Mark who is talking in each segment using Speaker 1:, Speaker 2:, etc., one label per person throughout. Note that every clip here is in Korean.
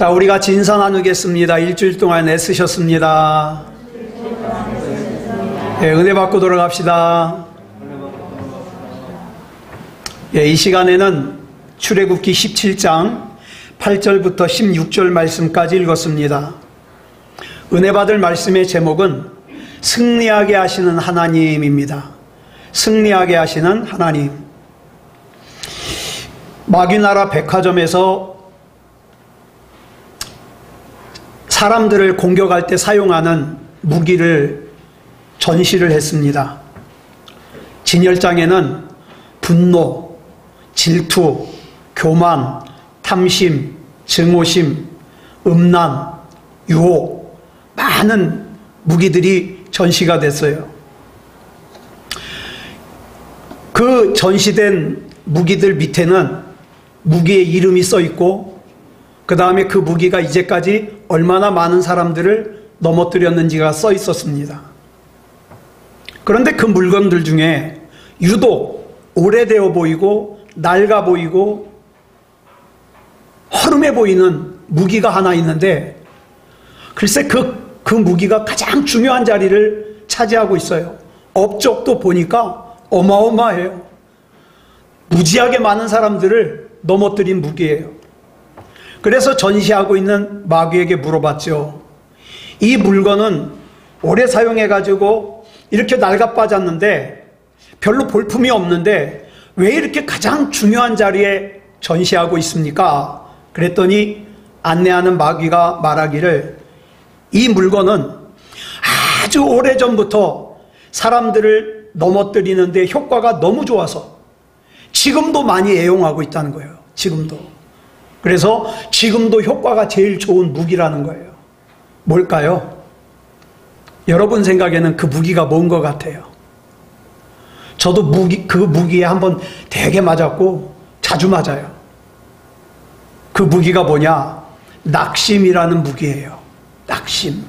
Speaker 1: 자, 우리가 진사 나누겠습니다. 일주일 동안 애쓰셨습니다. 예, 은혜 받고 돌아갑시다. 예, 이 시간에는 출애굽기 17장 8절부터 16절 말씀까지 읽었습니다. 은혜 받을 말씀의 제목은 승리하게 하시는 하나님입니다. 승리하게 하시는 하나님. 마귀나라 백화점에서 사람들을 공격할 때 사용하는 무기를 전시를 했습니다. 진열장에는 분노, 질투, 교만, 탐심, 증오심, 음란, 유혹, 많은 무기들이 전시가 됐어요. 그 전시된 무기들 밑에는 무기의 이름이 써 있고, 그 다음에 그 무기가 이제까지 얼마나 많은 사람들을 넘어뜨렸는지가 써 있었습니다. 그런데 그 물건들 중에 유독 오래되어 보이고 낡아 보이고 허름해 보이는 무기가 하나 있는데, 글쎄 그 무기가 가장 중요한 자리를 차지하고 있어요. 업적도 보니까 어마어마해요. 무지하게 많은 사람들을 넘어뜨린 무기예요. 그래서 전시하고 있는 마귀에게 물어봤죠. 이 물건은 오래 사용해가지고 이렇게 낡아빠졌는데 별로 볼품이 없는데 왜 이렇게 가장 중요한 자리에 전시하고 있습니까? 그랬더니 안내하는 마귀가 말하기를, 이 물건은 아주 오래전부터 사람들을 넘어뜨리는데 효과가 너무 좋아서 지금도 많이 애용하고 있다는 거예요. 지금도. 그래서 지금도 효과가 제일 좋은 무기라는 거예요. 뭘까요? 여러분 생각에는 그 무기가 뭔 것 같아요? 저도 그 무기에 한번 되게 맞았고 자주 맞아요. 그 무기가 뭐냐? 낙심이라는 무기예요. 낙심.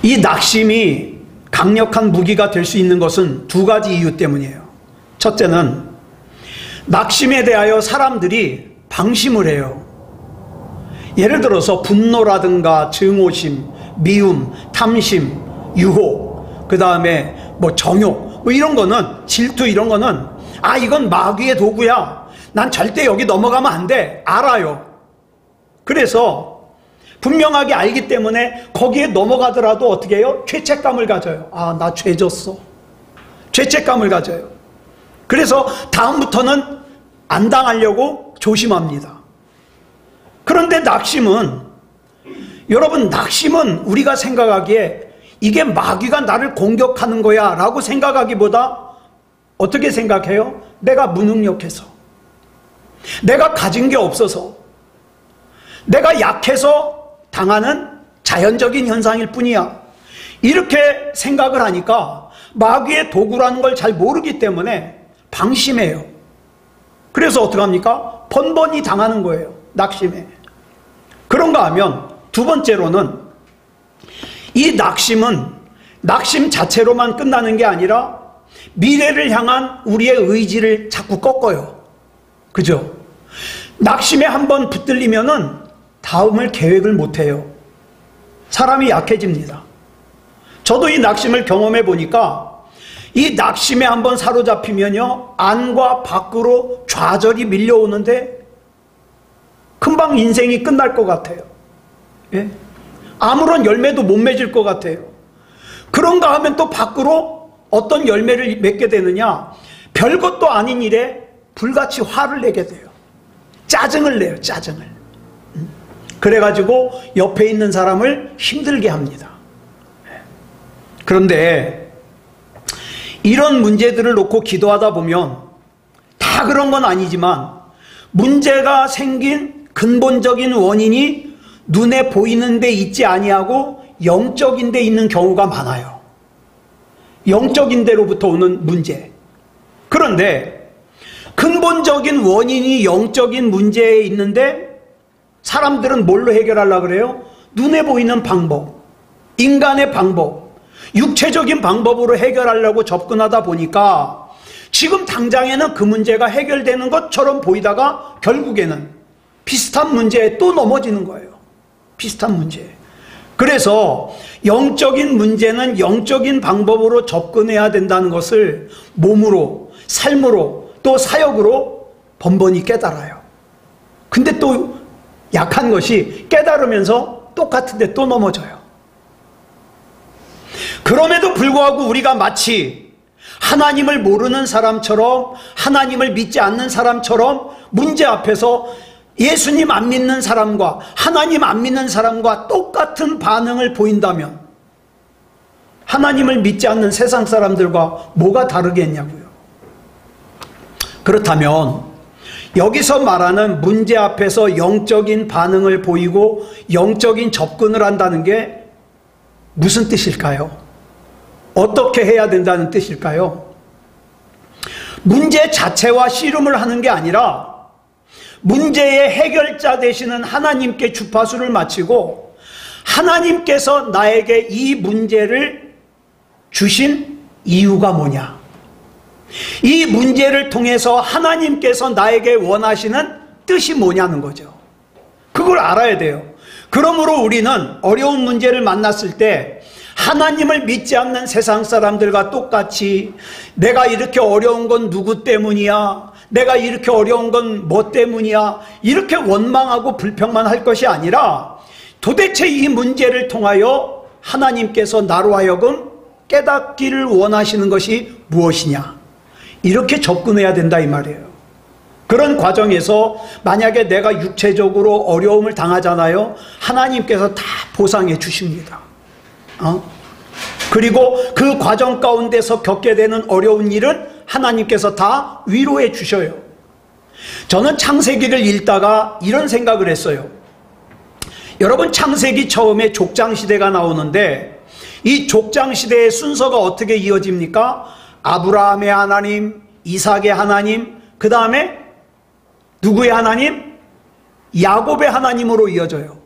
Speaker 1: 이 낙심이 강력한 무기가 될 수 있는 것은 두 가지 이유 때문이에요. 첫째는 낙심에 대하여 사람들이 방심을 해요. 예를 들어서 분노라든가 증오심, 미움, 탐심, 유혹, 그 다음에 정욕, 이런 거는, 질투 이런 거는, 이건 마귀의 도구야. 난 절대 여기 넘어가면 안 돼. 알아요. 그래서 분명하게 알기 때문에 거기에 넘어가더라도 어떻게 해요? 죄책감을 가져요. 나 죄졌어. 죄책감을 가져요. 그래서 다음부터는 안 당하려고 조심합니다. 그런데 낙심은, 여러분, 낙심은 우리가 생각하기에 이게 마귀가 나를 공격하는 거야 라고 생각하기보다 어떻게 생각해요? 내가 무능력해서, 내가 가진 게 없어서, 내가 약해서 당하는 자연적인 현상일 뿐이야. 이렇게 생각을 하니까 마귀의 도구라는 걸 잘 모르기 때문에 방심해요. 그래서 어떡합니까? 번번이 당하는 거예요. 낙심에. 그런가 하면 두 번째로는, 이 낙심은 낙심 자체로만 끝나는 게 아니라 미래를 향한 우리의 의지를 자꾸 꺾어요. 그죠? 낙심에 한번 붙들리면은 다음을 계획을 못해요. 사람이 약해집니다. 저도 이 낙심을 경험해 보니까 이 낙심에 한번 사로잡히면요, 안과 밖으로 좌절이 밀려오는데 금방 인생이 끝날 것 같아요. 예? 아무런 열매도 못 맺을 것 같아요. 그런가 하면 또 밖으로 어떤 열매를 맺게 되느냐, 별것도 아닌 일에 불같이 화를 내게 돼요. 짜증을 내요. 짜증을. 그래가지고 옆에 있는 사람을 힘들게 합니다. 그런데 이런 문제들을 놓고 기도하다 보면, 다 그런 건 아니지만 문제가 생긴 근본적인 원인이 눈에 보이는 데 있지 아니하고 영적인 데 있는 경우가 많아요. 영적인 데로부터 오는 문제. 그런데 근본적인 원인이 영적인 문제에 있는데 사람들은 뭘로 해결하려고 그래요? 눈에 보이는 방법, 인간의 방법, 육체적인 방법으로 해결하려고 접근하다 보니까 지금 당장에는 그 문제가 해결되는 것처럼 보이다가 결국에는 비슷한 문제에 또 넘어지는 거예요. 비슷한 문제. 그래서 영적인 문제는 영적인 방법으로 접근해야 된다는 것을 몸으로, 삶으로, 또 사역으로 번번이 깨달아요. 근데 또 약한 것이 깨달으면서 똑같은데 또 넘어져요. 그럼에도 불구하고 우리가 마치 하나님을 모르는 사람처럼, 하나님을 믿지 않는 사람처럼 문제 앞에서 예수님 안 믿는 사람과 하나님 안 믿는 사람과 똑같은 반응을 보인다면 하나님을 믿지 않는 세상 사람들과 뭐가 다르겠냐고요. 그렇다면 여기서 말하는 문제 앞에서 영적인 반응을 보이고 영적인 접근을 한다는 게 무슨 뜻일까요? 어떻게 해야 된다는 뜻일까요? 문제 자체와 씨름을 하는 게 아니라 문제의 해결자 되시는 하나님께 주파수를 맞추고 하나님께서 나에게 이 문제를 주신 이유가 뭐냐, 이 문제를 통해서 하나님께서 나에게 원하시는 뜻이 뭐냐는 거죠. 그걸 알아야 돼요. 그러므로 우리는 어려운 문제를 만났을 때 하나님을 믿지 않는 세상 사람들과 똑같이 내가 이렇게 어려운 건 누구 때문이야, 내가 이렇게 어려운 건 뭐 때문이야, 이렇게 원망하고 불평만 할 것이 아니라 도대체 이 문제를 통하여 하나님께서 나로 하여금 깨닫기를 원하시는 것이 무엇이냐, 이렇게 접근해야 된다 이 말이에요. 그런 과정에서 만약에 내가 육체적으로 어려움을 당하잖아요. 하나님께서 다 보상해 주십니다. 그리고 그 과정 가운데서 겪게 되는 어려운 일은 하나님께서 다 위로해 주셔요. 저는 창세기를 읽다가 이런 생각을 했어요. 여러분, 창세기 처음에 족장시대가 나오는데 이 족장시대의 순서가 어떻게 이어집니까? 아브라함의 하나님, 이삭의 하나님, 그 다음에 누구의 하나님? 야곱의 하나님으로 이어져요.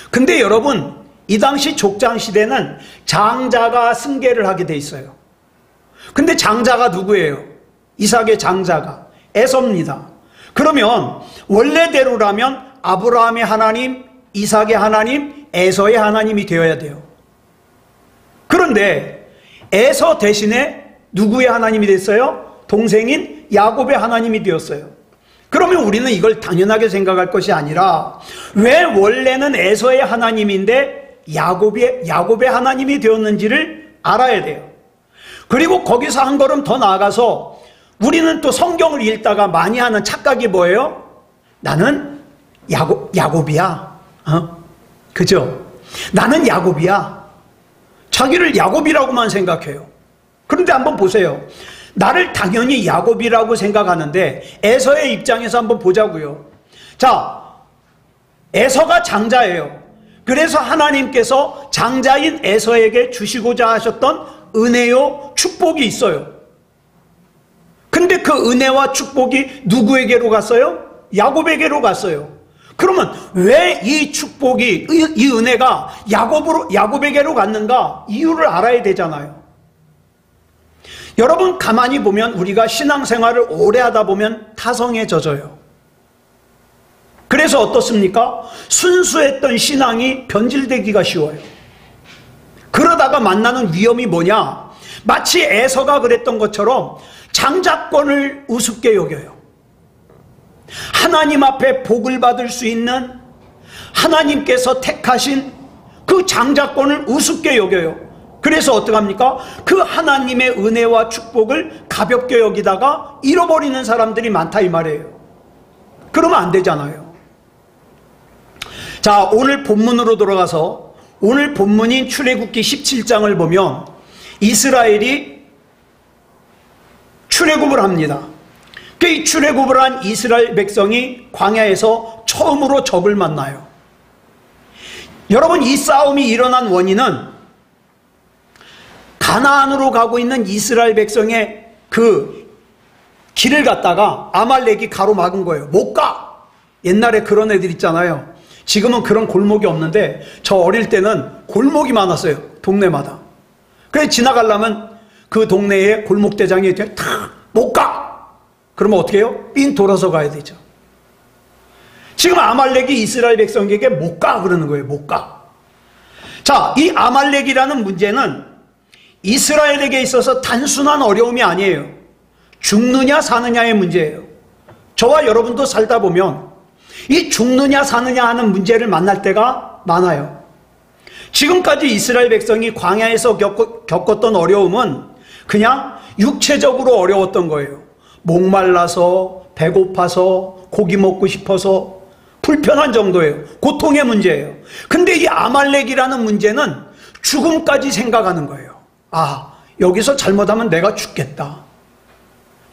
Speaker 1: 근데 여러분, 이 당시 족장시대는 장자가 승계를 하게 돼 있어요. 근데 장자가 누구예요? 이삭의 장자가 에서입니다. 그러면 원래대로라면 아브라함의 하나님, 이삭의 하나님, 에서의 하나님이 되어야 돼요. 그런데 에서 대신에 누구의 하나님이 됐어요? 동생인 야곱의 하나님이 되었어요. 그러면 우리는 이걸 당연하게 생각할 것이 아니라 왜 원래는 에서의 하나님인데 야곱의 하나님이 되었는지를 알아야 돼요. 그리고 거기서 한 걸음 더 나아가서 우리는 또 성경을 읽다가 많이 하는 착각이 뭐예요? 나는 야곱이야. 그죠? 나는 야곱이야. 자기를 야곱이라고만 생각해요. 그런데 한번 보세요. 나를 당연히 야곱이라고 생각하는데 에서의 입장에서 한번 보자고요. 자, 에서가 장자예요. 그래서 하나님께서 장자인 에서에게 주시고자 하셨던 은혜요, 축복이 있어요. 근데 그 은혜와 축복이 누구에게로 갔어요? 야곱에게로 갔어요. 그러면 왜 이 축복이, 이 은혜가 야곱에게로 갔는가? 이유를 알아야 되잖아요. 여러분, 가만히 보면 우리가 신앙생활을 오래 하다 보면 타성에 젖어요. 그래서 어떻습니까? 순수했던 신앙이 변질되기가 쉬워요. 그러다가 만나는 위험이 뭐냐? 마치 에서가 그랬던 것처럼 장자권을 우습게 여겨요. 하나님 앞에 복을 받을 수 있는 하나님께서 택하신 그 장자권을 우습게 여겨요. 그래서 어떡합니까? 그 하나님의 은혜와 축복을 가볍게 여기다가 잃어버리는 사람들이 많다 이 말이에요. 그러면 안 되잖아요. 자, 오늘 본문으로 돌아가서 오늘 본문인 출애굽기 17장을 보면 이스라엘이 출애굽을 합니다. 이 출애굽을 한 이스라엘 백성이 광야에서 처음으로 적을 만나요. 여러분, 이 싸움이 일어난 원인은 가나안으로 가고 있는 이스라엘 백성의 그 길을 갖다가 아말렉이 가로막은 거예요. 못 가! 옛날에 그런 애들 있잖아요. 지금은 그런 골목이 없는데 저 어릴 때는 골목이 많았어요. 동네마다. 그래서 지나가려면 그 동네에 골목대장이 탁 못 가! 그러면 어떻게 해요? 삥 돌아서 가야 되죠. 지금 아말렉이 이스라엘 백성에게 못 가 그러는 거예요. 못 가. 자, 이 아말렉이라는 문제는 이스라엘에게 있어서 단순한 어려움이 아니에요. 죽느냐 사느냐의 문제예요. 저와 여러분도 살다 보면 이 죽느냐 사느냐 하는 문제를 만날 때가 많아요. 지금까지 이스라엘 백성이 광야에서 겪었던 어려움은 그냥 육체적으로 어려웠던 거예요. 목말라서, 배고파서, 고기 먹고 싶어서 불편한 정도예요. 고통의 문제예요. 근데 이 아말렉이라는 문제는 죽음까지 생각하는 거예요. 아, 여기서 잘못하면 내가 죽겠다.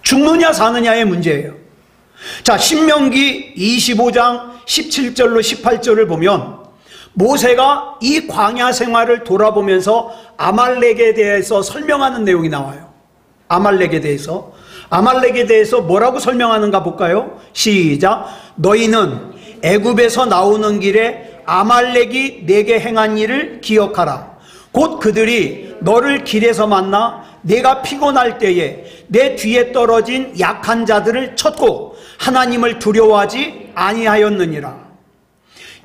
Speaker 1: 죽느냐 사느냐의 문제예요. 자, 신명기 25장 17절로 18절을 보면 모세가 이 광야 생활을 돌아보면서 아말렉에 대해서 설명하는 내용이 나와요. 아말렉에 대해서 뭐라고 설명하는가 볼까요? 시작. 너희는 애굽에서 나오는 길에 아말렉이 내게 행한 일을 기억하라. 곧 그들이 너를 길에서 만나 내가 피곤할 때에 내 뒤에 떨어진 약한 자들을 쳤고 하나님을 두려워하지 아니하였느니라.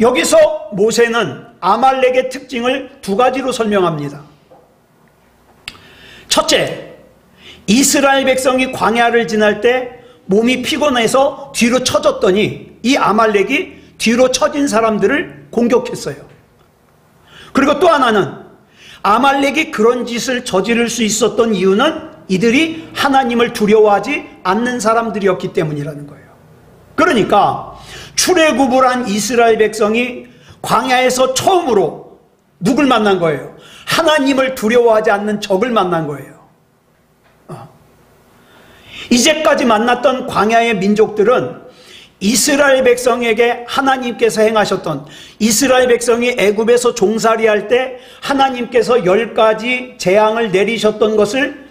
Speaker 1: 여기서 모세는 아말렉의 특징을 두 가지로 설명합니다. 첫째, 이스라엘 백성이 광야를 지날 때 몸이 피곤해서 뒤로 처졌더니 이 아말렉이 뒤로 처진 사람들을 공격했어요. 그리고 또 하나는 아말렉이 그런 짓을 저지를 수 있었던 이유는 이들이 하나님을 두려워하지 않는 사람들이었기 때문이라는 거예요. 그러니까 출애굽을 한 이스라엘 백성이 광야에서 처음으로 누굴 만난 거예요? 하나님을 두려워하지 않는 적을 만난 거예요. 이제까지 만났던 광야의 민족들은 이스라엘 백성에게 하나님께서 행하셨던, 이스라엘 백성이 애굽에서 종살이할 때 하나님께서 10가지 재앙을 내리셨던 것을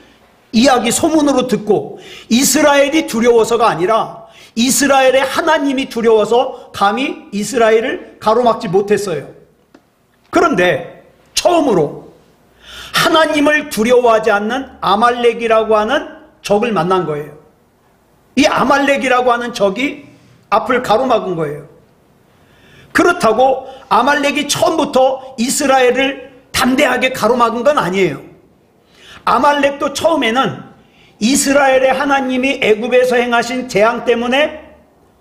Speaker 1: 이야기 소문으로 듣고 이스라엘이 두려워서가 아니라 이스라엘의 하나님이 두려워서 감히 이스라엘을 가로막지 못했어요. 그런데 처음으로 하나님을 두려워하지 않는 아말렉이라고 하는 적을 만난 거예요. 이 아말렉이라고 하는 적이 앞을 가로막은 거예요. 그렇다고 아말렉이 처음부터 이스라엘을 담대하게 가로막은 건 아니에요. 아말렉도 처음에는 이스라엘의 하나님이 애굽에서 행하신 재앙 때문에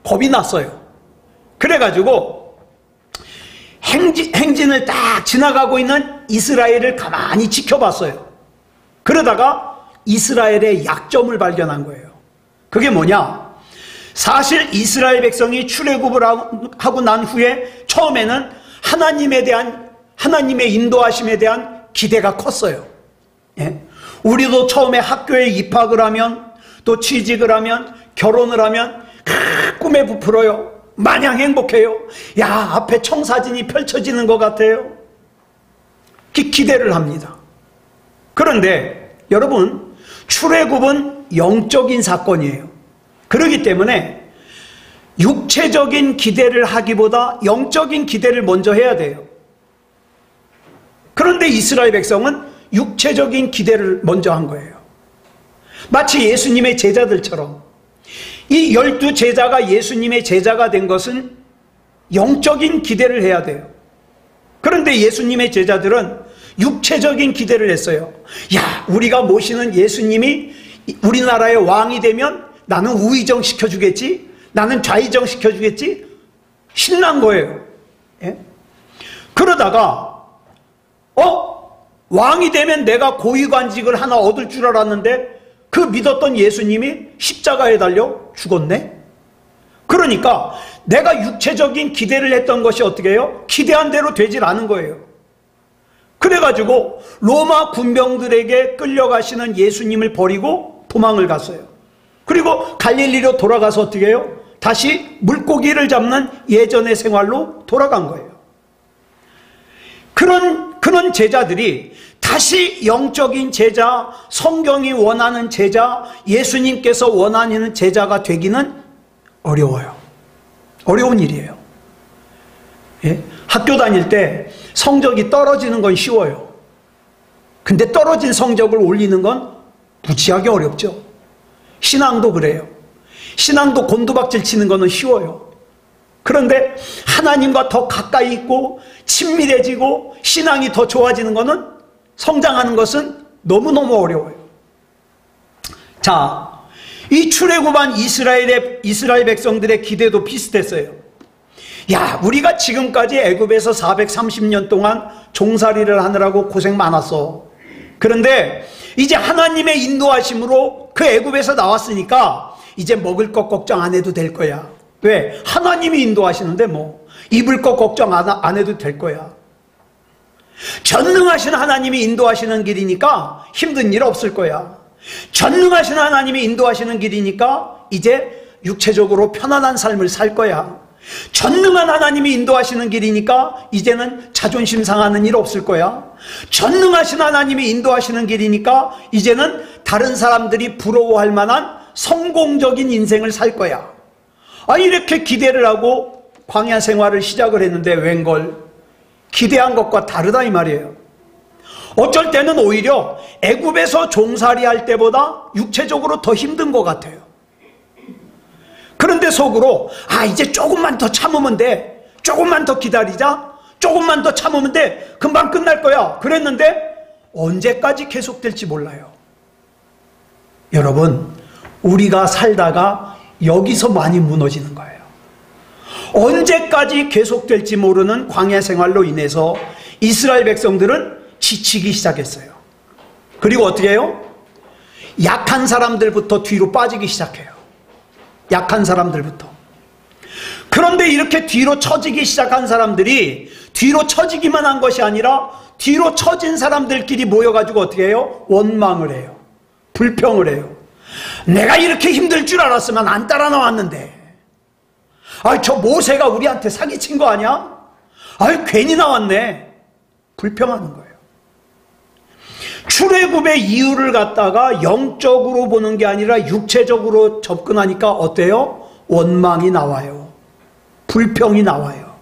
Speaker 1: 겁이 났어요. 그래가지고 행진을 딱 지나가고 있는 이스라엘을 가만히 지켜봤어요. 그러다가 이스라엘의 약점을 발견한 거예요. 그게 뭐냐? 사실 이스라엘 백성이 출애굽을 하고 난 후에 처음에는 하나님의 인도하심에 대한 기대가 컸어요. 예? 우리도 처음에 학교에 입학을 하면, 또 취직을 하면, 결혼을 하면 꿈에 부풀어요. 마냥 행복해요. 야, 앞에 청사진이 펼쳐지는 것 같아요. 기대를 합니다. 그런데 여러분, 출애굽은 영적인 사건이에요. 그렇기 때문에 육체적인 기대를 하기보다 영적인 기대를 먼저 해야 돼요. 그런데 이스라엘 백성은 육체적인 기대를 먼저 한 거예요. 마치 예수님의 제자들처럼 이 12제자가 예수님의 제자가 된 것은 영적인 기대를 해야 돼요. 그런데 예수님의 제자들은 육체적인 기대를 했어요. 야, 우리가 모시는 예수님이 우리나라의 왕이 되면 나는 우의정 시켜주겠지? 나는 좌의정 시켜주겠지? 신난 거예요. 예? 그러다가 왕이 되면 내가 고위관직을 하나 얻을 줄 알았는데 그 믿었던 예수님이 십자가에 달려 죽었네? 그러니까 내가 육체적인 기대를 했던 것이 어떻게 해요? 기대한 대로 되질 않은 거예요. 그래가지고 로마 군병들에게 끌려가시는 예수님을 버리고 도망을 갔어요. 그리고 갈릴리로 돌아가서 어떻게 해요? 다시 물고기를 잡는 예전의 생활로 돌아간 거예요. 그런 제자들이 다시 영적인 제자, 성경이 원하는 제자, 예수님께서 원하는 제자가 되기는 어려워요. 어려운 일이에요. 예? 학교 다닐 때 성적이 떨어지는 건 쉬워요. 근데 떨어진 성적을 올리는 건 무지하게 어렵죠. 신앙도 그래요. 신앙도 곤두박질 치는 거는 쉬워요. 그런데 하나님과 더 가까이 있고 친밀해지고 신앙이 더 좋아지는 것은, 성장하는 것은 너무너무 어려워요. 자, 이 출애굽한 이스라엘 백성들의 기대도 비슷했어요. 야, 우리가 지금까지 애굽에서 430년 동안 종살이를 하느라고 고생 많았어. 그런데 이제 하나님의 인도하심으로 그 애굽에서 나왔으니까 이제 먹을 것 걱정 안 해도 될 거야. 왜? 하나님이 인도하시는데 뭐 입을 것 걱정 안 해도 될 거야. 전능하신 하나님이 인도하시는 길이니까 힘든 일 없을 거야. 전능하신 하나님이 인도하시는 길이니까 이제 육체적으로 편안한 삶을 살 거야. 전능한 하나님이 인도하시는 길이니까 이제는 자존심 상하는 일 없을 거야. 전능하신 하나님이 인도하시는 길이니까 이제는 다른 사람들이 부러워할 만한 성공적인 인생을 살 거야. 이렇게 기대를 하고 광야 생활을 시작을 했는데 웬걸 기대한 것과 다르다 이 말이에요. 어쩔 때는 오히려 애굽에서 종살이 할 때보다 육체적으로 더 힘든 것 같아요. 그런데 속으로 이제 조금만 더 참으면 돼, 조금만 더 기다리자, 조금만 더 참으면 돼, 금방 끝날 거야 그랬는데 언제까지 계속될지 몰라요. 여러분, 우리가 살다가 여기서 많이 무너지는 거예요. 언제까지 계속될지 모르는 광야 생활로 인해서 이스라엘 백성들은 지치기 시작했어요. 그리고 어떻게 해요? 약한 사람들부터 뒤로 빠지기 시작해요. 약한 사람들부터. 그런데 이렇게 뒤로 처지기 시작한 사람들이 뒤로 처지기만 한 것이 아니라 뒤로 처진 사람들끼리 모여가지고 어떻게 해요? 원망을 해요. 불평을 해요. 내가 이렇게 힘들 줄 알았으면 안 따라 나왔는데, 저 모세가 우리한테 사기친 거 아니야? 괜히 나왔네. 불평하는 거예요. 출애굽의 이유를 갖다가 영적으로 보는 게 아니라 육체적으로 접근하니까 어때요? 원망이 나와요. 불평이 나와요.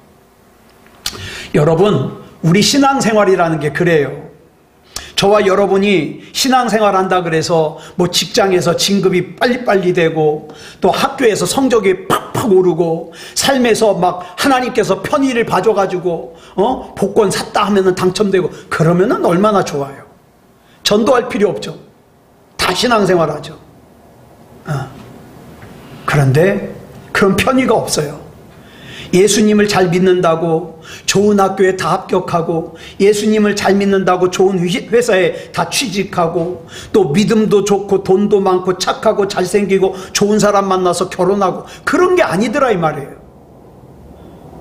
Speaker 1: 여러분, 우리 신앙생활이라는 게 그래요. 저와 여러분이 신앙생활 한다 그래서 뭐 직장에서 진급이 빨리빨리 되고 또 학교에서 성적이 팍팍 오르고 삶에서 막 하나님께서 편의를 봐줘가지고 복권 샀다 하면은 당첨되고 그러면은 얼마나 좋아요. 전도할 필요 없죠. 다 신앙생활 하죠. 그런데 그런 편의가 없어요. 예수님을 잘 믿는다고 좋은 학교에 다 합격하고, 예수님을 잘 믿는다고 좋은 회사에 다 취직하고, 또 믿음도 좋고 돈도 많고 착하고 잘생기고 좋은 사람 만나서 결혼하고, 그런 게 아니더라 이 말이에요.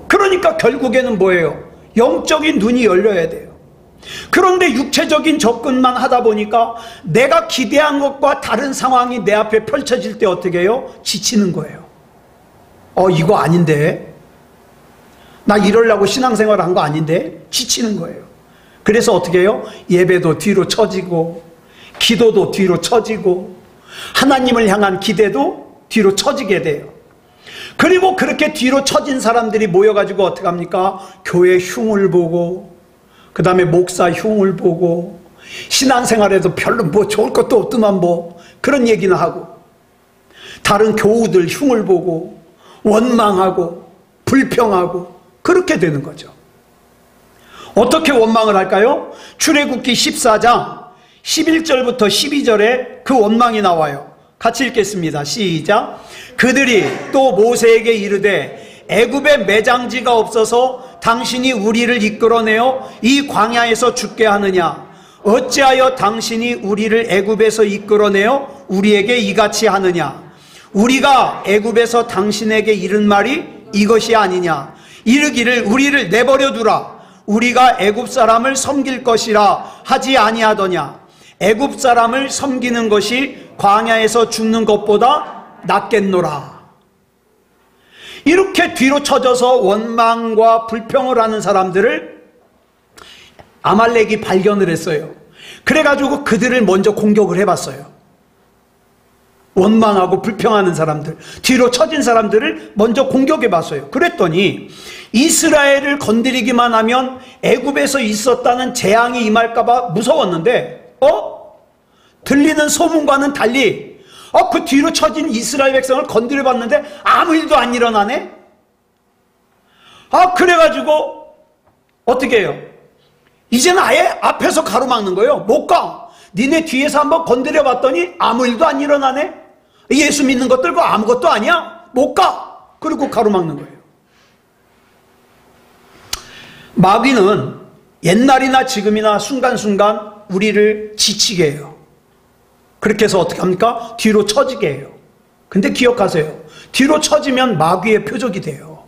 Speaker 1: 그러니까 결국에는 뭐예요? 영적인 눈이 열려야 돼요. 그런데 육체적인 접근만 하다 보니까 내가 기대한 것과 다른 상황이 내 앞에 펼쳐질 때 어떻게 해요? 지치는 거예요. 이거 아닌데, 나 이러려고 신앙생활 한 거 아닌데, 지치는 거예요. 그래서 어떻게 해요? 예배도 뒤로 처지고, 기도도 뒤로 처지고, 하나님을 향한 기대도 뒤로 처지게 돼요. 그리고 그렇게 뒤로 처진 사람들이 모여가지고 어떻게 합니까? 교회 흉을 보고, 그 다음에 목사 흉을 보고, 신앙생활에도 별로 뭐 좋을 것도 없더만 뭐 그런 얘기는 하고, 다른 교우들 흉을 보고 원망하고 불평하고 그렇게 되는 거죠. 어떻게 원망을 할까요? 출애굽기 14장 11절부터 12절에 그 원망이 나와요. 같이 읽겠습니다. 시작. 그들이 또 모세에게 이르되 애굽에 매장지가 없어서 당신이 우리를 이끌어내어 이 광야에서 죽게 하느냐? 어찌하여 당신이 우리를 애굽에서 이끌어내어 우리에게 이같이 하느냐? 우리가 애굽에서 당신에게 이른 말이 이것이 아니냐? 이르기를 우리를 내버려 두라. 우리가 애굽 사람을 섬길 것이라 하지 아니하더냐? 애굽 사람을 섬기는 것이 광야에서 죽는 것보다 낫겠노라. 이렇게 뒤로 쳐져서 원망과 불평을 하는 사람들을 아말렉이 발견을 했어요. 그래가지고 그들을 먼저 공격을 해봤어요. 원망하고 불평하는 사람들, 뒤로 처진 사람들을 먼저 공격해봤어요. 그랬더니 이스라엘을 건드리기만 하면 애굽에서 있었다는 재앙이 임할까봐 무서웠는데 들리는 소문과는 달리 그 뒤로 처진 이스라엘 백성을 건드려봤는데 아무 일도 안 일어나네? 그래가지고 어떻게 해요? 이제는 아예 앞에서 가로막는 거예요. 못 가. 니네 뒤에서 한번 건드려 봤더니 아무 일도 안 일어나네. 예수 믿는 것들과 아무것도 아니야. 못 가. 그리고 가로막는 거예요. 마귀는 옛날이나 지금이나 순간순간 우리를 지치게 해요. 그렇게 해서 어떻게 합니까? 뒤로 처지게 해요. 근데 기억하세요. 뒤로 처지면 마귀의 표적이 돼요.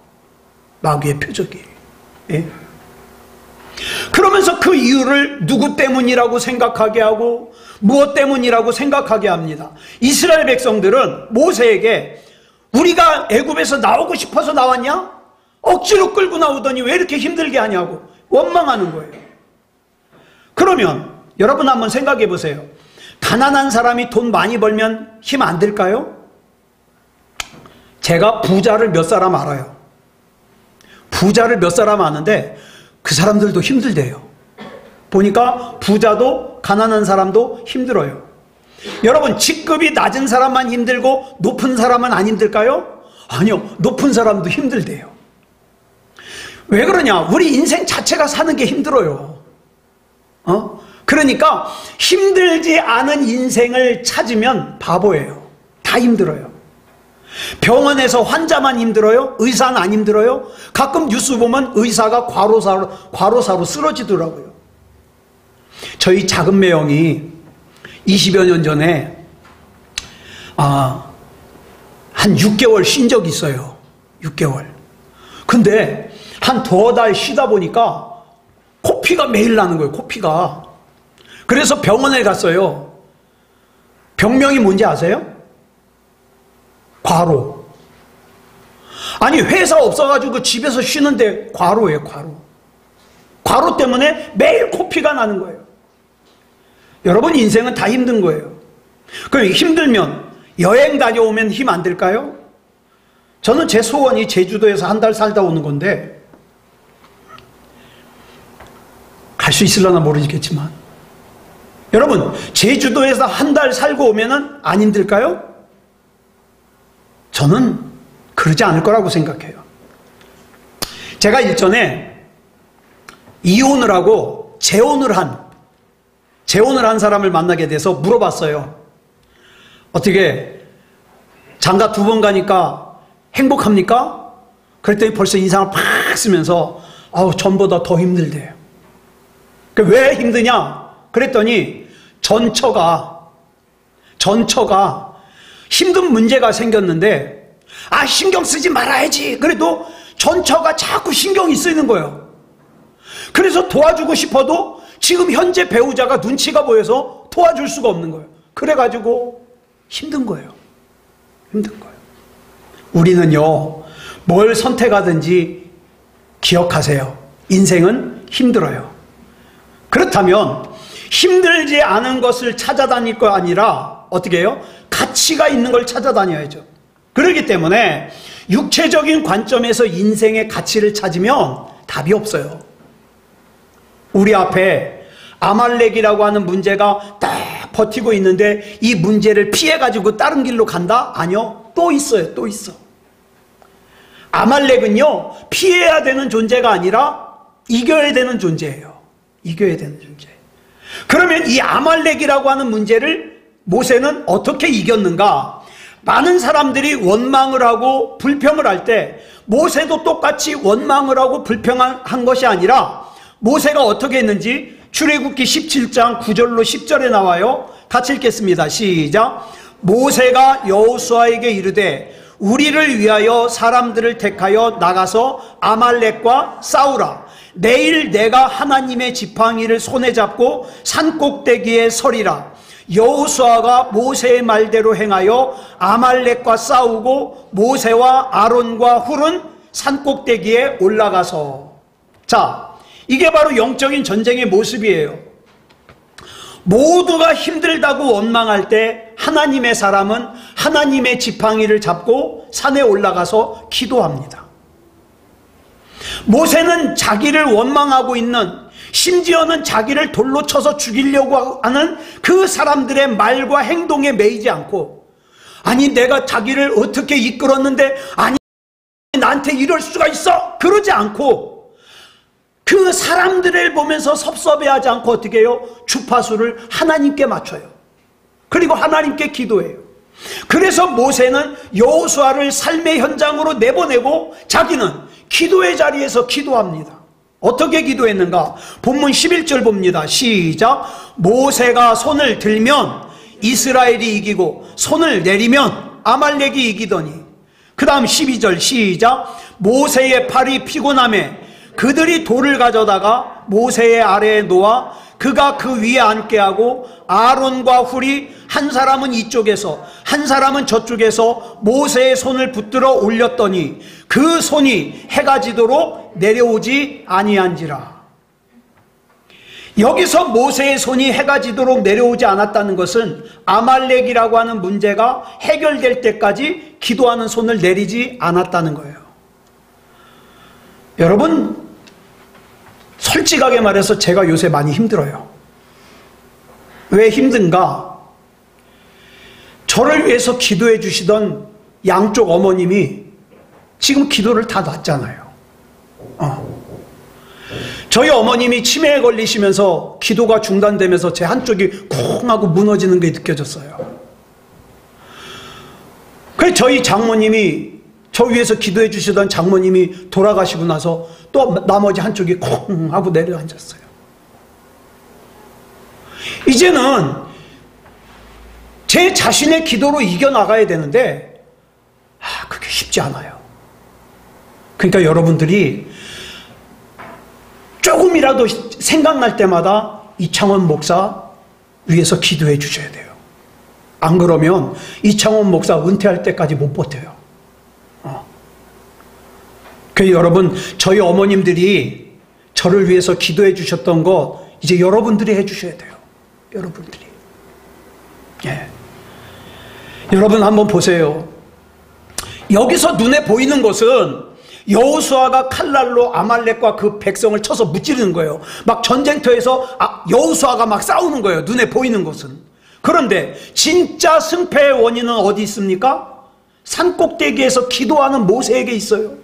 Speaker 1: 마귀의 표적이. 예? 그러면서 그 이유를 누구 때문이라고 생각하게 하고 무엇 때문이라고 생각하게 합니다. 이스라엘 백성들은 모세에게 우리가 애굽에서 나오고 싶어서 나왔냐? 억지로 끌고 나오더니 왜 이렇게 힘들게 하냐고 원망하는 거예요. 그러면 여러분 한번 생각해 보세요. 가난한 사람이 돈 많이 벌면 힘 안 들까요? 제가 부자를 몇 사람 알아요. 부자를 몇 사람 아는데 그 사람들도 힘들대요. 보니까 부자도 가난한 사람도 힘들어요. 여러분, 직급이 낮은 사람만 힘들고 높은 사람은 안 힘들까요? 아니요, 높은 사람도 힘들대요. 왜 그러냐? 우리 인생 자체가 사는 게 힘들어요. 그러니까 힘들지 않은 인생을 찾으면 바보예요. 다 힘들어요. 병원에서 환자만 힘들어요? 의사는 안 힘들어요? 가끔 뉴스 보면 의사가 과로사로 쓰러지더라고요. 저희 작은 매형이 20여 년 전에 한 6개월 쉰 적이 있어요. 6개월. 근데 한 2달 쉬다 보니까 코피가 매일 나는 거예요. 코피가. 그래서 병원에 갔어요. 병명이 뭔지 아세요? 과로. 아니, 회사 없어가지고 집에서 쉬는데 과로예요. 과로 때문에 매일 코피가 나는 거예요. 여러분, 인생은 다 힘든 거예요. 그럼 힘들면 여행 다녀오면 힘 안 들까요? 저는 제 소원이 제주도에서 한 달 살다 오는 건데 갈 수 있으려나 모르겠지만 여러분, 제주도에서 한 달 살고 오면은 안 힘들까요? 저는 그러지 않을 거라고 생각해요. 제가 일전에 이혼을 하고 재혼을 한 사람을 만나게 돼서 물어봤어요. 어떻게 장가 2번 가니까 행복합니까? 그랬더니 벌써 인상을 팍 쓰면서 전보다 더 힘들대요. 왜 힘드냐? 그랬더니 전처가 힘든 문제가 생겼는데 신경 쓰지 말아야지. 그래도 전처가 자꾸 신경이 쓰이는 거예요. 그래서 도와주고 싶어도 지금 현재 배우자가 눈치가 보여서 도와줄 수가 없는 거예요. 그래가지고 힘든 거예요. 우리는요, 뭘 선택하든지 기억하세요. 인생은 힘들어요. 그렇다면 힘들지 않은 것을 찾아다닐 거 아니라 어떻게 해요? 가치가 있는 걸 찾아다녀야죠. 그렇기 때문에 육체적인 관점에서 인생의 가치를 찾으면 답이 없어요. 우리 앞에 아말렉이라고 하는 문제가 딱 버티고 있는데 이 문제를 피해가지고 다른 길로 간다? 아니요. 또 있어요. 또 있어. 아말렉은요, 피해야 되는 존재가 아니라 이겨야 되는 존재예요. 이겨야 되는 존재. 그러면 이 아말렉이라고 하는 문제를 모세는 어떻게 이겼는가? 많은 사람들이 원망을 하고 불평을 할 때 모세도 똑같이 원망을 하고 불평한 것이 아니라 모세가 어떻게 했는지 출애굽기 17장 9절로 10절에 나와요. 같이 읽겠습니다. 시작. 모세가 여호수아에게 이르되 우리를 위하여 사람들을 택하여 나가서 아말렉과 싸우라. 내일 내가 하나님의 지팡이를 손에 잡고 산꼭대기에 서리라. 여호수아가 모세의 말대로 행하여 아말렉과 싸우고 모세와 아론과 훌은 산꼭대기에 올라가서. 자, 이게 바로 영적인 전쟁의 모습이에요. 모두가 힘들다고 원망할 때 하나님의 사람은 하나님의 지팡이를 잡고 산에 올라가서 기도합니다. 모세는 자기를 원망하고 있는, 심지어는 자기를 돌로 쳐서 죽이려고 하는 그 사람들의 말과 행동에 매이지 않고, 아니 내가 자기를 어떻게 이끌었는데, 아니 나한테 이럴 수가 있어? 그러지 않고 그 사람들을 보면서 섭섭해하지 않고 어떻게 해요? 주파수를 하나님께 맞춰요. 그리고 하나님께 기도해요. 그래서 모세는 여호수아를 삶의 현장으로 내보내고 자기는 기도의 자리에서 기도합니다. 어떻게 기도했는가? 본문 11절 봅니다. 시작. 모세가 손을 들면 이스라엘이 이기고 손을 내리면 아말렉이 이기더니, 그 다음 12절 시작. 모세의 팔이 피곤함에 그들이 돌을 가져다가 모세의 아래에 놓아 그가 그 위에 앉게 하고 아론과 훌이 한 사람은 이쪽에서 한 사람은 저쪽에서 모세의 손을 붙들어 올렸더니 그 손이 해가 지도록 내려오지 아니한지라. 여기서 모세의 손이 해가 지도록 내려오지 않았다는 것은 아말렉이라고 하는 문제가 해결될 때까지 기도하는 손을 내리지 않았다는 거예요. 여러분, 솔직하게 말해서 제가 요새 많이 힘들어요. 왜 힘든가? 저를 위해서 기도해 주시던 양쪽 어머님이 지금 기도를 다 놨잖아요. 저희 어머님이 치매에 걸리시면서 기도가 중단되면서 제 한쪽이 쿵 하고 무너지는 게 느껴졌어요. 그래서 저희 장모님이, 저 위해서 기도해 주시던 장모님이 돌아가시고 나서 또 나머지 한쪽이 쿵 하고 내려앉았어요. 이제는 제 자신의 기도로 이겨나가야 되는데 그게 쉽지 않아요. 그러니까 여러분들이 조금이라도 생각날 때마다 이창원 목사 위해서 기도해 주셔야 돼요. 안 그러면 이창원 목사 은퇴할 때까지 못 버텨요. 그래서 여러분, 저희 어머님들이 저를 위해서 기도해 주셨던 것 이제 여러분들이 해 주셔야 돼요. 여러분들이. 예. 여러분 한번 보세요. 여기서 눈에 보이는 것은 여호수아가 칼날로 아말렉과 그 백성을 쳐서 무찌르는 거예요. 막 전쟁터에서 여호수아가 막 싸우는 거예요. 눈에 보이는 것은. 그런데 진짜 승패의 원인은 어디 있습니까? 산꼭대기에서 기도하는 모세에게 있어요.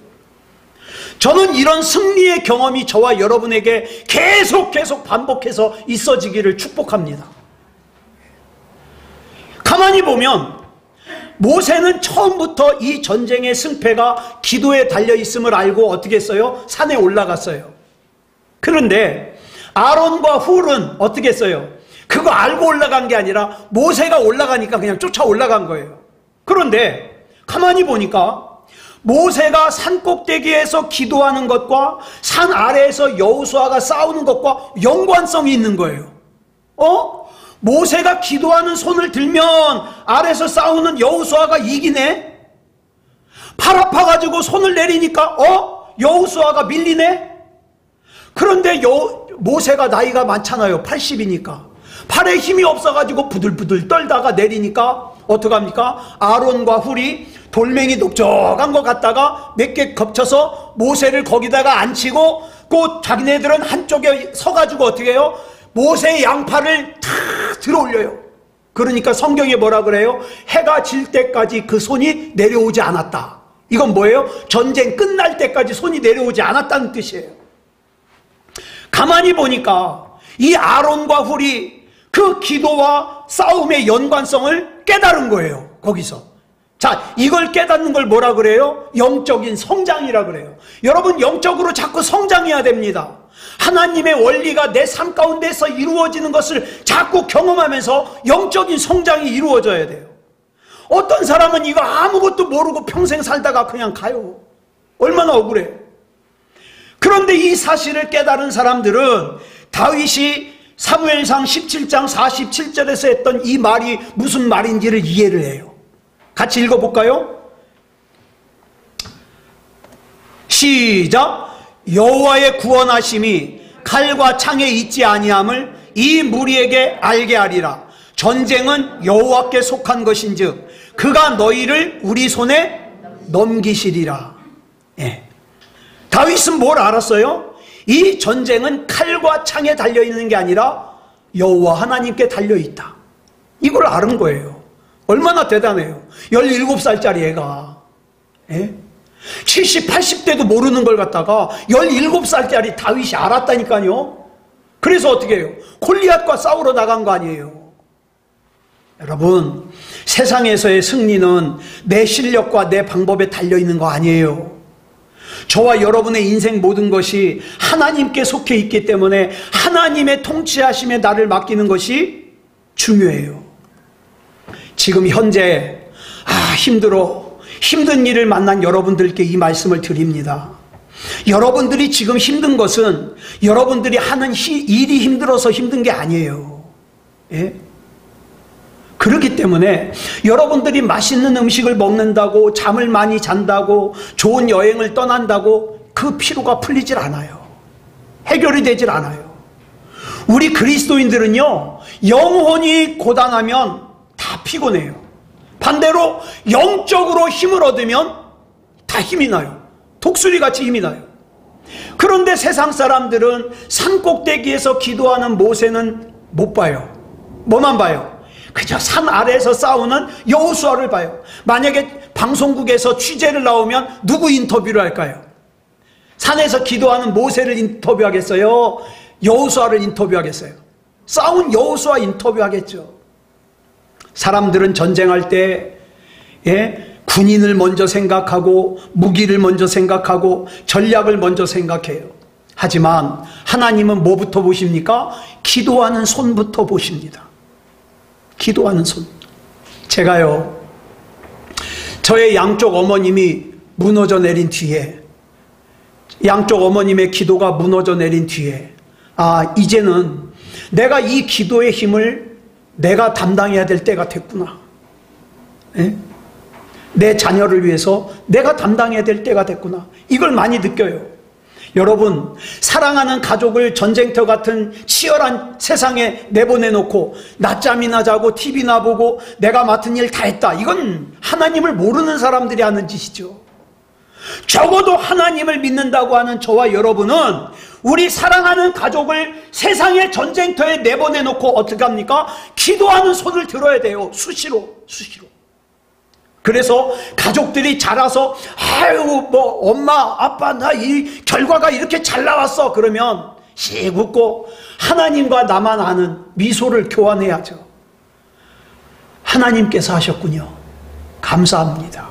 Speaker 1: 저는 이런 승리의 경험이 저와 여러분에게 계속 반복해서 있어지기를 축복합니다. 가만히 보면 모세는 처음부터 이 전쟁의 승패가 기도에 달려있음을 알고 어떻게 했어요? 산에 올라갔어요. 그런데 아론과 훌은 어떻게 했어요? 그거 알고 올라간 게 아니라 모세가 올라가니까 그냥 쫓아 올라간 거예요. 그런데 가만히 보니까 모세가 산 꼭대기에서 기도하는 것과 산 아래에서 여호수아가 싸우는 것과 연관성이 있는 거예요. 모세가 기도하는 손을 들면 아래에서 싸우는 여호수아가 이기네? 팔 아파가지고 손을 내리니까 여호수아가 밀리네? 그런데 모세가 나이가 많잖아요. 80이니까. 팔에 힘이 없어가지고 부들부들 떨다가 내리니까 어떡합니까? 아론과 훌이 돌멩이 넓적한 거 갖다가 몇 개 겹쳐서 모세를 거기다가 앉히고 그 자기네들은 한쪽에 서가지고 어떻게 해요? 모세의 양팔을 탁 들어 올려요. 그러니까 성경에 뭐라 그래요? 해가 질 때까지 그 손이 내려오지 않았다. 이건 뭐예요? 전쟁 끝날 때까지 손이 내려오지 않았다는 뜻이에요. 가만히 보니까 이 아론과 훌이 그 기도와 싸움의 연관성을 깨달은 거예요. 거기서. 자, 이걸 깨닫는 걸 뭐라 그래요? 영적인 성장이라 그래요. 여러분, 영적으로 자꾸 성장해야 됩니다. 하나님의 원리가 내 삶 가운데서 이루어지는 것을 자꾸 경험하면서 영적인 성장이 이루어져야 돼요. 어떤 사람은 이거 아무것도 모르고 평생 살다가 그냥 가요. 얼마나 억울해. 그런데 이 사실을 깨달은 사람들은 다윗이 사무엘상 17장 47절에서 했던 이 말이 무슨 말인지를 이해를 해요. 같이 읽어볼까요? 시작. 여호와의 구원하심이 칼과 창에 있지 아니함을 이 무리에게 알게 하리라. 전쟁은 여호와께 속한 것인즉 그가 너희를 우리 손에 넘기시리라. 예. 다윗은 뭘 알았어요? 이 전쟁은 칼과 창에 달려있는 게 아니라 여호와 하나님께 달려있다. 이걸 아는 거예요. 얼마나 대단해요. 17살짜리 애가. 예? 70, 80대도 모르는 걸 갖다가 17살짜리 다윗이 알았다니까요. 그래서 어떻게 해요? 골리앗과 싸우러 나간 거 아니에요. 여러분, 세상에서의 승리는 내 실력과 내 방법에 달려있는 거 아니에요. 저와 여러분의 인생 모든 것이 하나님께 속해 있기 때문에 하나님의 통치하심에 나를 맡기는 것이 중요해요. 지금 현재 힘든 일을 만난 여러분들께 이 말씀을 드립니다. 여러분들이 지금 힘든 것은 여러분들이 하는 일이 힘들어서 힘든 게 아니에요. 예? 그렇기 때문에 여러분들이 맛있는 음식을 먹는다고, 잠을 많이 잔다고, 좋은 여행을 떠난다고 그 피로가 풀리질 않아요. 해결이 되질 않아요. 우리 그리스도인들은요, 영혼이 고단하면 다 피곤해요. 반대로 영적으로 힘을 얻으면 다 힘이 나요. 독수리같이 힘이 나요. 그런데 세상 사람들은 산꼭대기에서 기도하는 모세는 못 봐요. 뭐만 봐요? 그저 산 아래에서 싸우는 여호수아를 봐요. 만약에 방송국에서 취재를 나오면 누구 인터뷰를 할까요? 산에서 기도하는 모세를 인터뷰하겠어요? 여호수아를 인터뷰하겠어요? 싸운 여호수아 인터뷰하겠죠. 사람들은 전쟁할 때 군인을 먼저 생각하고 무기를 먼저 생각하고 전략을 먼저 생각해요. 하지만 하나님은 뭐부터 보십니까? 기도하는 손부터 보십니다. 기도하는 손. 제가요, 저의 양쪽 어머님이 무너져 내린 뒤에, 양쪽 어머님의 기도가 무너져 내린 뒤에, 이제는 내가 이 기도의 힘을 내가 담당해야 될 때가 됐구나. 예? 내 자녀를 위해서 내가 담당해야 될 때가 됐구나. 이걸 많이 느껴요. 여러분, 사랑하는 가족을 전쟁터 같은 치열한 세상에 내보내놓고 낮잠이나 자고 TV나 보고 내가 맡은 일 다 했다. 이건 하나님을 모르는 사람들이 하는 짓이죠. 적어도 하나님을 믿는다고 하는 저와 여러분은 우리 사랑하는 가족을 세상의 전쟁터에 내보내놓고 어떻게 합니까? 기도하는 손을 들어야 돼요. 수시로. 그래서 가족들이 자라서 엄마 아빠 나 이 결과가 이렇게 잘 나왔어 그러면 씩 웃고 하나님과 나만 아는 미소를 교환해야죠. 하나님께서 하셨군요. 감사합니다.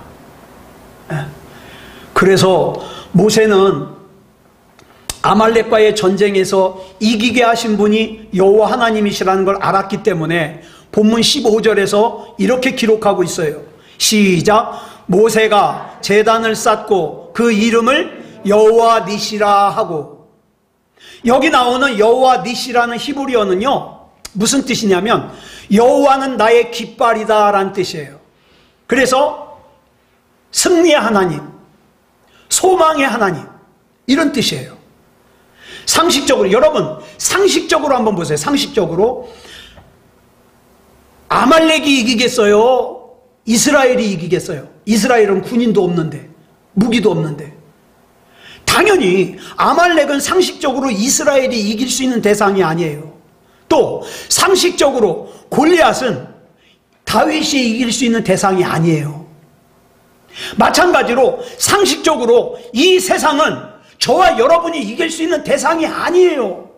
Speaker 1: 그래서 모세는 아말렉과의 전쟁에서 이기게 하신 분이 여호와 하나님이시라는 걸 알았기 때문에 본문 15절에서 이렇게 기록하고 있어요. 시작. 모세가 제단을 쌓고 그 이름을 여호와 니시라 하고, 여기 나오는 여호와 니시라는 히브리어는요 무슨 뜻이냐면 여호와는 나의 깃발이다 라는 뜻이에요. 그래서 승리의 하나님, 소망의 하나님, 이런 뜻이에요. 상식적으로, 여러분 상식적으로 한번 보세요. 상식적으로 아말렉이 이기겠어요? 이스라엘이 이기겠어요? 이스라엘은 군인도 없는데, 무기도 없는데. 당연히 아말렉은 상식적으로 이스라엘이 이길 수 있는 대상이 아니에요. 또 상식적으로 골리앗은 다윗이 이길 수 있는 대상이 아니에요. 마찬가지로 상식적으로 이 세상은 저와 여러분이 이길 수 있는 대상이 아니에요.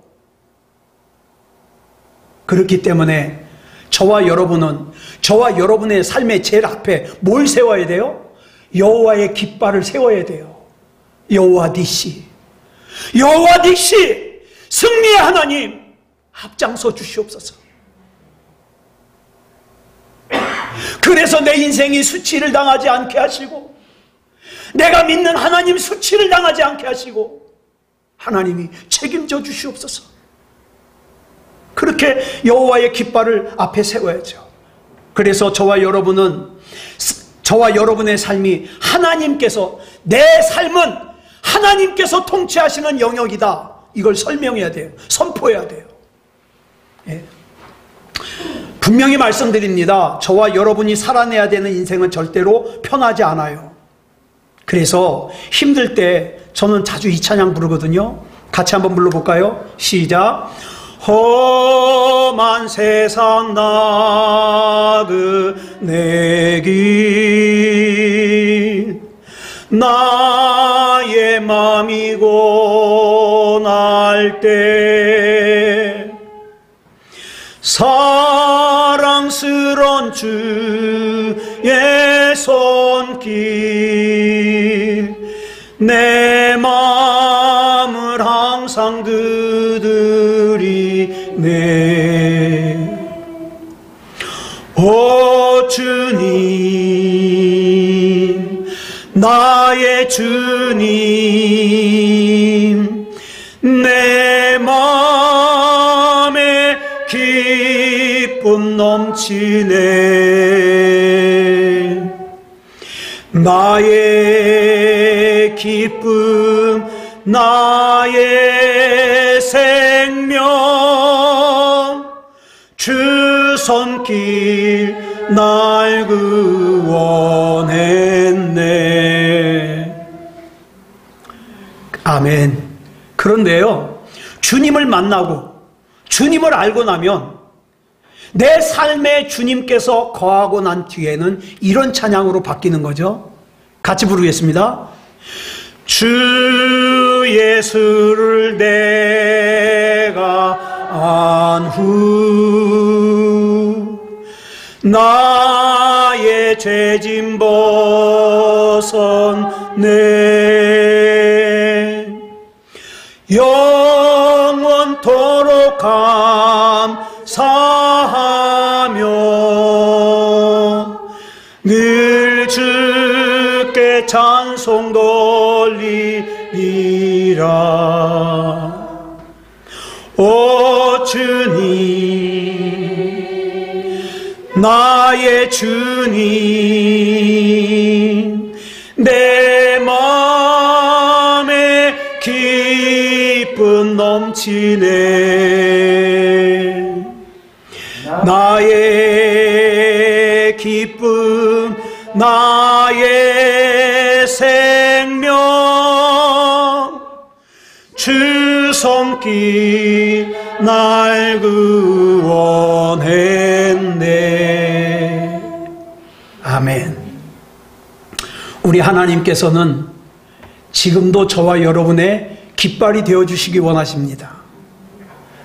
Speaker 1: 그렇기 때문에 저와 여러분의 삶의 제일 앞에 뭘 세워야 돼요? 여호와의 깃발을 세워야 돼요. 여호와 니시, 승리의 하나님 앞장서 주시옵소서. 그래서 내 인생이 수치를 당하지 않게 하시고, 내가 믿는 하나님 수치를 당하지 않게 하시고, 하나님이 책임져 주시옵소서. 그렇게 여호와의 깃발을 앞에 세워야죠. 그래서 저와 여러분의 삶이 하나님께서, 내 삶은 하나님께서 통치하시는 영역이다, 이걸 설명해야 돼요. 선포해야 돼요. 예. 분명히 말씀드립니다. 저와 여러분이 살아내야 되는 인생은 절대로 편하지 않아요. 그래서 힘들 때 저는 자주 이 찬양 부르거든요. 같이 한번 불러볼까요? 시작. 험한 세상 나그네 길 나의 맘이 고날 때 사랑스런 주의 손길 내 마음을 항상 그들이네. 오 주님, 나의 주님, 내 마음에 기쁨 넘치네. 나의 기쁨, 나의 생명, 주 손길 날 구원했네. 아멘. 그런데요, 주님을 만나고 주님을 알고 나면 내 삶에 주님께서 거하고 난 뒤에는 이런 찬양으로 바뀌는 거죠. 같이 부르겠습니다. 주 예수를 내가 안 후 나의 죄짐 벗었네. 영원토록 감사하며 늘 주께 찬송 돌리리라. 오 주님, 나의 주님, 내 마음에 기쁨 넘치네. 나의 기쁨, 나의 생명, 주 손길 날 구원했네. 아멘. 우리 하나님께서는 지금도 저와 여러분의 깃발이 되어주시기 원하십니다.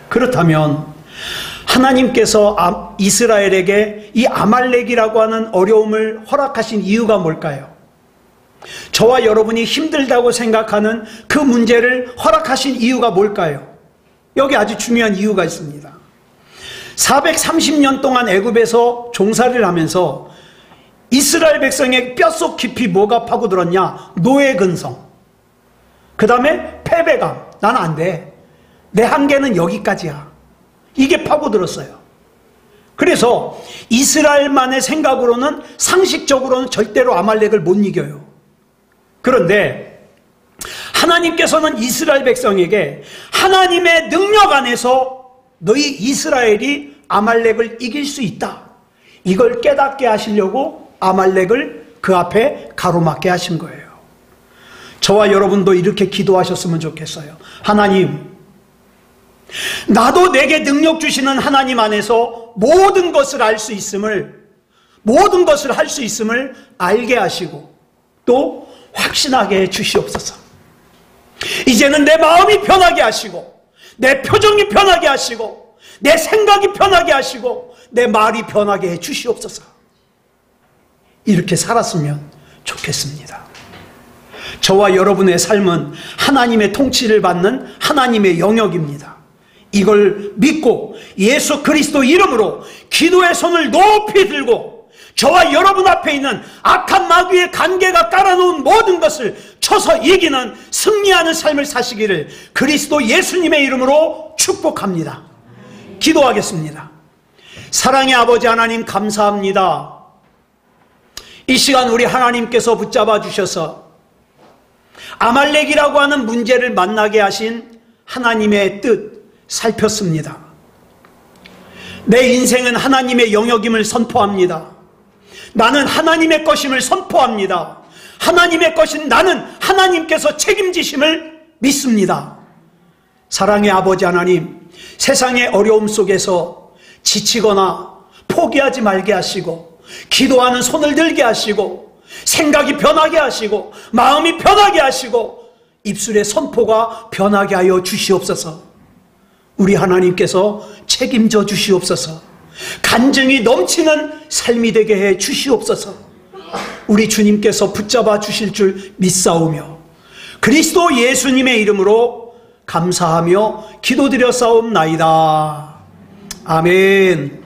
Speaker 1: 그렇다면 하나님께서 이스라엘에게 이 아말렉이라고 하는 어려움을 허락하신 이유가 뭘까요? 저와 여러분이 힘들다고 생각하는 그 문제를 허락하신 이유가 뭘까요? 여기 아주 중요한 이유가 있습니다. 430년 동안 애굽에서 종살이를 하면서 이스라엘 백성의 뼛속 깊이 뭐가 파고들었냐? 노예 근성. 그 다음에 패배감. 나는 안 돼. 내 한계는 여기까지야. 이게 파고들었어요. 그래서 이스라엘만의 생각으로는, 상식적으로는 절대로 아말렉을 못 이겨요. 그런데 하나님께서는 이스라엘 백성에게 하나님의 능력 안에서 너희 이스라엘이 아말렉을 이길 수 있다, 이걸 깨닫게 하시려고 아말렉을 그 앞에 가로막게 하신 거예요. 저와 여러분도 이렇게 기도하셨으면 좋겠어요. 하나님, 나도 내게 능력 주시는 하나님 안에서 모든 것을 알 수 있음을, 모든 것을 할 수 있음을 알게 하시고 또 확신하게 해 주시옵소서. 이제는 내 마음이 변하게 하시고 내 표정이 변하게 하시고 내 생각이 변하게 하시고 내 말이 변하게 해 주시옵소서. 이렇게 살았으면 좋겠습니다. 저와 여러분의 삶은 하나님의 통치를 받는 하나님의 영역입니다. 이걸 믿고 예수 그리스도 이름으로 기도의 손을 높이 들고 저와 여러분 앞에 있는 악한 마귀의 관계가 깔아놓은 모든 것을 쳐서 이기는, 승리하는 삶을 사시기를 그리스도 예수님의 이름으로 축복합니다. 기도하겠습니다. 사랑의 아버지 하나님, 감사합니다. 이 시간 우리 하나님께서 붙잡아 주셔서 아말렉이라고 하는 문제를 만나게 하신 하나님의 뜻 살폈습니다. 내 인생은 하나님의 영역임을 선포합니다. 나는 하나님의 것임을 선포합니다. 하나님의 것인 나는 하나님께서 책임지심을 믿습니다. 사랑의 아버지 하나님, 세상의 어려움 속에서 지치거나 포기하지 말게 하시고 기도하는 손을 들게 하시고 생각이 변하게 하시고 마음이 변하게 하시고 입술의 선포가 변하게 하여 주시옵소서. 우리 하나님께서 책임져 주시옵소서. 간증이 넘치는 삶이 되게 해 주시옵소서. 우리 주님께서 붙잡아 주실 줄 믿사오며 그리스도 예수님의 이름으로 감사하며 기도드려 싸움나이다. 아멘.